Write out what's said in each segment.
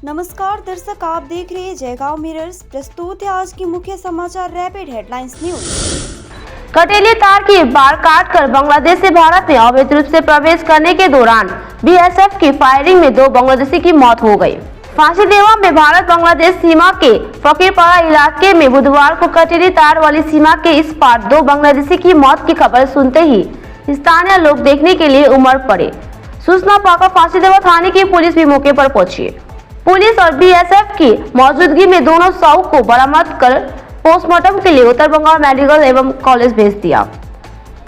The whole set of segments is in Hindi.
नमस्कार दर्शक, आप देख रहे हैं जयगांव मिरर्स। प्रस्तुत है आज की मुख्य समाचार रैपिड हेडलाइंस न्यूज। कटेली तार की बाड़ काटकर बांग्लादेश से भारत में अवैध रूप से प्रवेश करने के दौरान बीएसएफ की फायरिंग में 2 बांग्लादेशी की मौत हो गई। फांसीदेवा में भारत बांग्लादेश सीमा के फकीरपाड़ा इलाके में बुधवार को कटेली तार वाली सीमा के इस पार 2 बांग्लादेशी की मौत की खबर सुनते ही स्थानीय लोग देखने के लिए उमड़ पड़े। सूचना पाकर फांसीदेवा थाने की पुलिस भी मौके पर पहुंची। पुलिस और बीएसएफ की मौजूदगी में दोनों शव को बरामद कर पोस्टमार्टम के लिए उत्तर बंगाल मेडिकल एवं कॉलेज भेज दिया।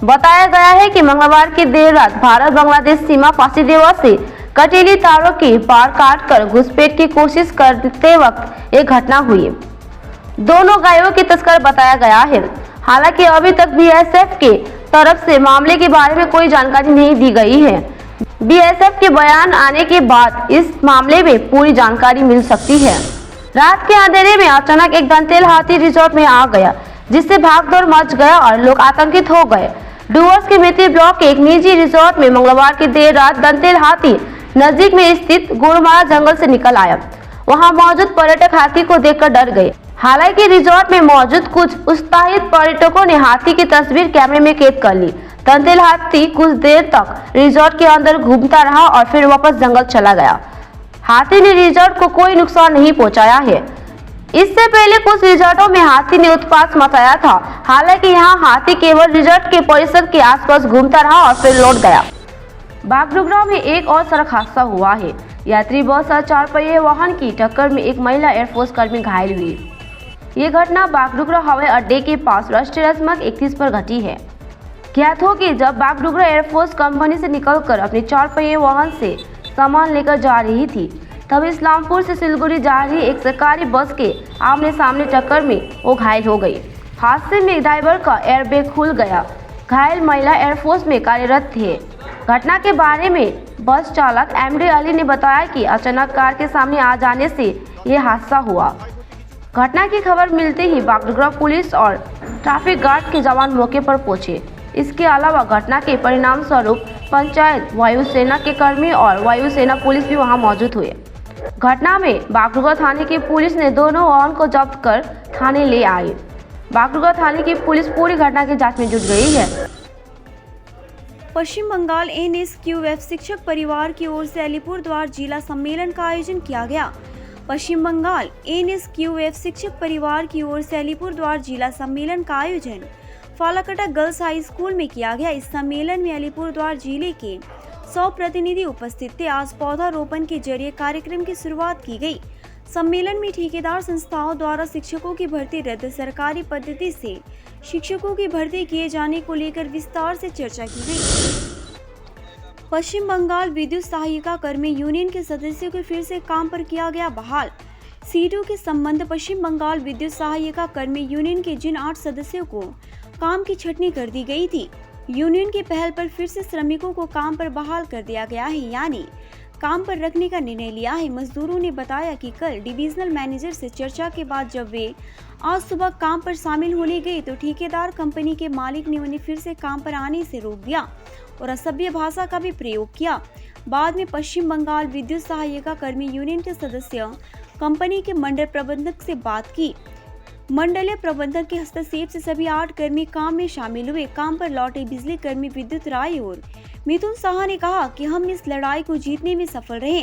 बताया गया है कि मंगलवार की देर रात भारत बांग्लादेश सीमा फांसीदेवा से कटेली तारों की बाड़ काटकर घुसपैठ की कोशिश करते वक्त एक घटना हुई। दोनों घायलों की तस्कर बताया गया है। हालांकि अभी तक बीएसएफ के तरफ से मामले के बारे में कोई जानकारी नहीं दी गई है। बीएसएफ के बयान आने के बाद इस मामले में पूरी जानकारी मिल सकती है। रात के अंधेरे में अचानक एक दंतेल हाथी रिजॉर्ट में आ गया, जिससे भागदौड़ मच गया और लोग आतंकित हो गए। डुवर्स के मित्री ब्लॉक के एक निजी रिजॉर्ट में मंगलवार की देर रात दंतेल हाथी नजदीक में स्थित गोरमारा जंगल से निकल आया। वहां मौजूद पर्यटक हाथी को देखकर डर गए। हालांकि रिजॉर्ट में मौजूद कुछ उत्साहित पर्यटकों ने हाथी की तस्वीर कैमरे में कैद कर ली। दंतेल हाथी कुछ देर तक रिजॉर्ट के अंदर घूमता रहा और फिर वापस जंगल चला गया। हाथी ने रिजॉर्ट को कोई नुकसान नहीं पहुंचाया है। इससे पहले कुछ रिजॉर्टों में हाथी ने उत्पात मचाया था। हालांकि यहां हाथी केवल रिजॉर्ट के परिसर के आसपास घूमता रहा और फिर लौट गया। बागडोगरा में एक और सड़क हादसा हुआ है। यात्री बस और 4 पहिए वाहन की टक्कर में एक महिला एयरफोर्स कर्मी घायल हुई। ये घटना बागडोगरा हवाई अड्डे के पास राष्ट्रीय राजमार्ग 31 पर घटी है। ज्ञात हो कि जब बागडोगरा एयरफोर्स कंपनी से निकलकर अपने 4 पहिए वाहन से सामान लेकर जा रही थी, तब इस्लामपुर से सिलगुड़ी जा रही एक सरकारी बस के आमने सामने टक्कर में वो घायल हो गई। हादसे में ड्राइवर का एयरबैग खुल गया। घायल महिला एयरफोर्स में कार्यरत थे। घटना के बारे में बस चालक एमडी अली ने बताया कि अचानक कार के सामने आ जाने से ये हादसा हुआ। घटना की खबर मिलते ही बागडोगरा पुलिस और ट्रैफिक गार्ड के जवान मौके पर पहुंचे। इसके अलावा घटना के परिणाम स्वरूप पंचायत, वायुसेना के कर्मी और वायुसेना पुलिस भी वहां मौजूद हुए। घटना में बागडोगरा थाने की पुलिस ने दोनों वाहन को जब्त कर थाने ले आई। बागडोगरा थाने की पुलिस पूरी घटना की जांच में जुट गई है। पश्चिम बंगाल एनएसक्यूएफ शिक्षक परिवार की ओर से अलीपुरद्वार जिला सम्मेलन का आयोजन किया गया। पश्चिम बंगाल एनएसक्यूएफ शिक्षक परिवार की ओर से अलीपुरद्वार जिला सम्मेलन का आयोजन फालाकटा गर्ल्स हाई स्कूल में किया गया। इस सम्मेलन में अलीपुरद्वार जिले के 100 प्रतिनिधि उपस्थित थे। आज पौधारोपण के जरिए कार्यक्रम की शुरुआत की गई। सम्मेलन में ठेकेदार संस्थाओं द्वारा शिक्षकों की भर्ती रद्द, सरकारी पद्धति से शिक्षकों की भर्ती किए जाने को लेकर विस्तार से चर्चा की गई। पश्चिम बंगाल विद्युत सहायिका कर्मी यूनियन के सदस्यों को फिर से काम पर किया गया बहाल। सीटों के संबंध पश्चिम बंगाल विद्युत सहायिका कर्मी यूनियन के जिन 8 सदस्यों को काम की छटनी कर दी गई थी, यूनियन की पहल पर फिर से श्रमिकों को काम पर बहाल कर दिया गया है, यानी काम पर रखने का निर्णय लिया है। मजदूरों ने बताया कि कल डिविजनल मैनेजर से चर्चा के बाद जब वे आज सुबह काम पर शामिल होने गए तो ठेकेदार कंपनी के मालिक ने उन्हें फिर से काम पर आने से रोक दिया और असभ्य भाषा का भी प्रयोग किया। बाद में पश्चिम बंगाल विद्युत सहायिका कर्मी यूनियन के सदस्य कंपनी के मंडल प्रबंधक से बात की। मंडलीय प्रबंधक के हस्तक्षेप से सभी 8 कर्मी काम में शामिल हुए। काम पर लौटे बिजली कर्मी विद्युत राय और मिथुन साहा ने कहा कि हम इस लड़ाई को जीतने में सफल रहे,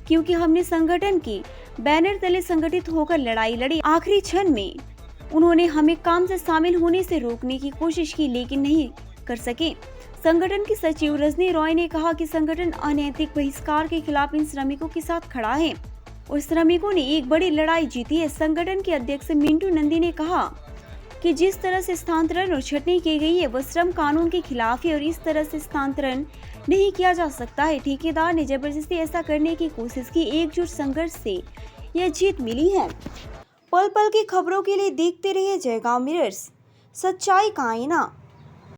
क्योंकि हमने संगठन के बैनर तले संगठित होकर लड़ाई लड़ी। आखिरी क्षण में उन्होंने हमें काम से शामिल होने से रोकने की कोशिश की, लेकिन नहीं कर सके। संगठन की सचिव रजनी रॉय ने कहा कि संगठन अनैतिक बहिष्कार के खिलाफ इन श्रमिकों के साथ खड़ा है और श्रमिकों ने एक बड़ी लड़ाई जीती है। संगठन के अध्यक्ष मिंटू नंदी ने कहा कि जिस तरह से स्थानांतरण और छटनी की गई है वह श्रम कानून के खिलाफ है और इस तरह से स्थानांतरण नहीं किया जा सकता है। ठेकेदार ने जबरदस्ती ऐसा करने की कोशिश की। एकजुट संघर्ष से यह जीत मिली है। पल पल की खबरों के लिए देखते रहिए जयगांव मिरर्स, सच्चाई का आईना।